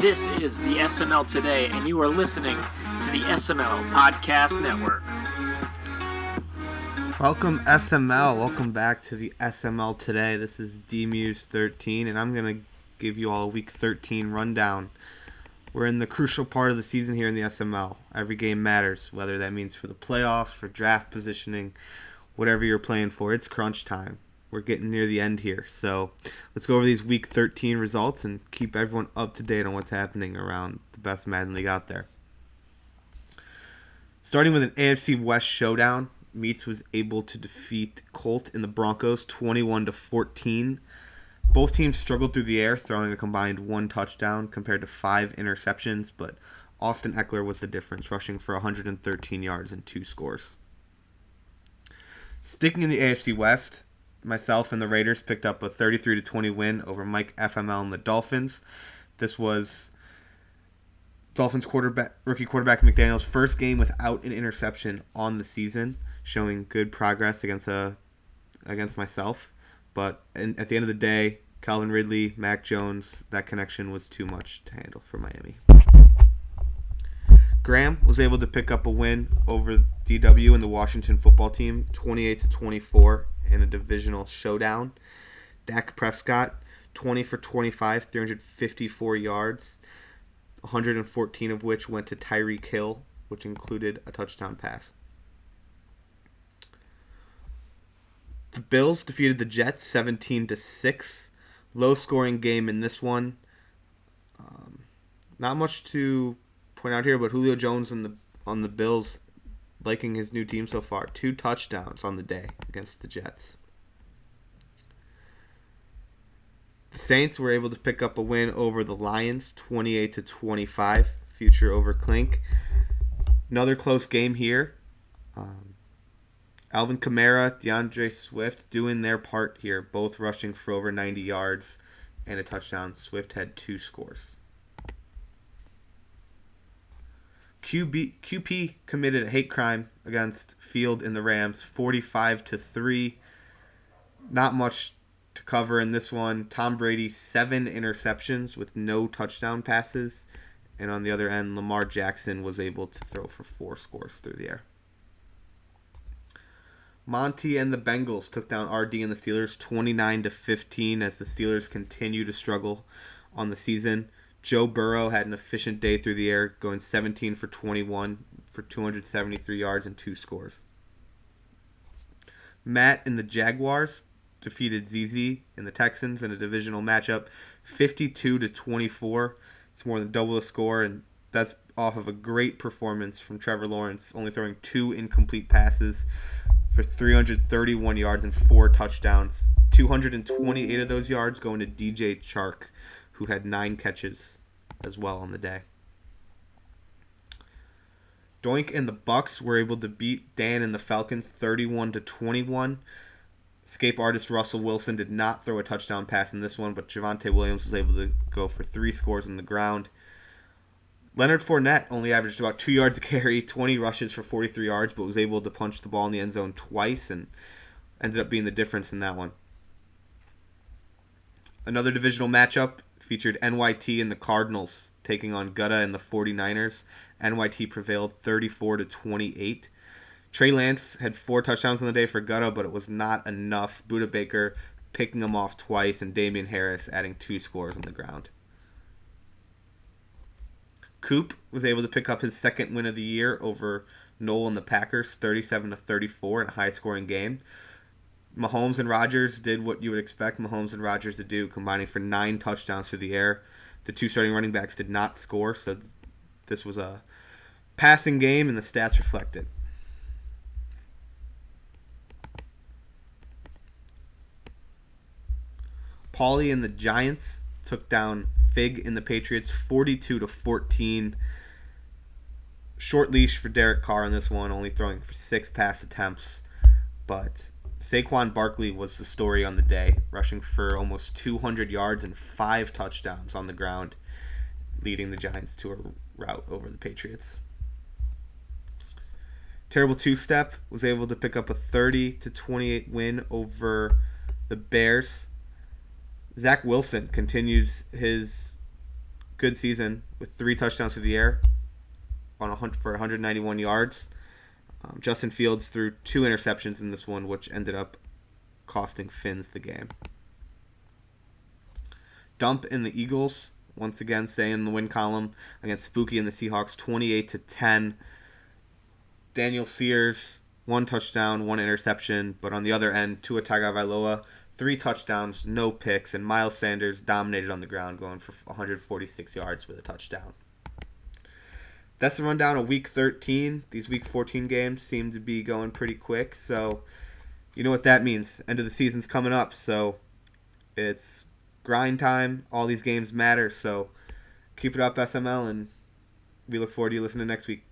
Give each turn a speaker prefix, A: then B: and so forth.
A: This is the SML Today, and you are listening to the SML Podcast Network.
B: Welcome, SML. Welcome back to the SML Today. This is Dmues 13, and I'm going to give you all a Week 13 rundown. We're in the crucial part of the season here in the SML. Every game matters, whether that means for the playoffs, for draft positioning, whatever you're playing for. It's crunch time. We're getting near the end here. So let's go over these Week 13 results and keep everyone up to date on what's happening around the best Madden League out there. Starting with an AFC West showdown, Meats was able to defeat Colt and the Broncos 21-14. Both teams struggled through the air, throwing a combined 1 touchdown compared to 5 interceptions, but Austin Eckler was the difference, rushing for 113 yards and 2 scores. Sticking in the AFC West, myself and the Raiders picked up a 33-20 win over Mike FML and the Dolphins. This was Dolphins rookie quarterback McDaniel's first game without an interception on the season, showing good progress against myself. But at the end of the day, Calvin Ridley, Mac Jones, that connection was too much to handle for Miami. Graham was able to pick up a win over DW and the Washington football team, 28-24 in a divisional showdown. Dak Prescott, 20 for 25, 354 yards, 114 of which went to Tyreek Hill, which included a touchdown pass. The Bills defeated the Jets 17-6. Low-scoring game in this one. Not much to point out here, but Julio Jones on the Bills liking his new team so far. 2 touchdowns on the day against the Jets. The Saints were able to pick up a win over the Lions, 28-25. Future over Clink. Another close game here. Alvin Kamara, DeAndre Swift doing their part here, both rushing for over 90 yards and a touchdown. Swift had 2 scores. QP committed a hate crime against Field in the Rams, 45-3. Not much to cover in this one. Tom Brady, 7 interceptions with no touchdown passes. And on the other end, Lamar Jackson was able to throw for 4 scores through the air. Monty and the Bengals took down RD and the Steelers 29-15 as the Steelers continue to struggle on the season. Joe Burrow had an efficient day through the air, going 17 for 21 for 273 yards and 2 scores. Matt and the Jaguars defeated ZZ and the Texans in a divisional matchup 52-24. It's more than double the score, and that's off of a great performance from Trevor Lawrence, only throwing 2 incomplete passes for 331 yards and 4 touchdowns. 228 of those yards going to DJ Chark, who had 9 catches as well on the day. Doink and the Bucks were able to beat Dan and the Falcons 31-21. Escape artist Russell Wilson did not throw a touchdown pass in this one, but Javonte Williams was able to go for 3 scores on the ground. Leonard Fournette only averaged about 2 yards a carry, 20 rushes for 43 yards, but was able to punch the ball in the end zone twice and ended up being the difference in that one. Another divisional matchup featured NYT and the Cardinals taking on Gutta and the 49ers. NYT prevailed 34-28. Trey Lance had 4 touchdowns on the day for Gutta, but it was not enough. Budda Baker picking him off twice, and Damian Harris adding 2 scores on the ground. Coop was able to pick up his second win of the year over Noel and the Packers, 37-34 in a high-scoring game. Mahomes and Rodgers did what you would expect Mahomes and Rodgers to do, combining for 9 touchdowns through the air. The 2 starting running backs did not score, so this was a passing game, and the stats reflected. Paulie and the Giants took down Fig and the Patriots 42-14. Short leash for Derek Carr on this one, only throwing for 6 pass attempts. But Saquon Barkley was the story on the day, rushing for almost 200 yards and 5 touchdowns on the ground, leading the Giants to a rout over the Patriots. Terrible Two-Step was able to pick up a 30-28 win over the Bears. Zach Wilson continues his good season with 3 touchdowns through the air on a hunt for 191 yards. Justin Fields threw 2 interceptions in this one, which ended up costing Finns the game. Dump in the Eagles, once again staying in the win column against Spooky and the Seahawks, 28-10. Daniel Sears, 1 touchdown, 1 interception, but on the other end, Tua Tagovailoa, 3 touchdowns, no picks, and Miles Sanders dominated on the ground, going for 146 yards with a touchdown. That's the rundown of Week 13. These Week 14 games seem to be going pretty quick, so you know what that means. End of the season's coming up, so it's grind time. All these games matter, so keep it up, SML, and we look forward to you listening next week.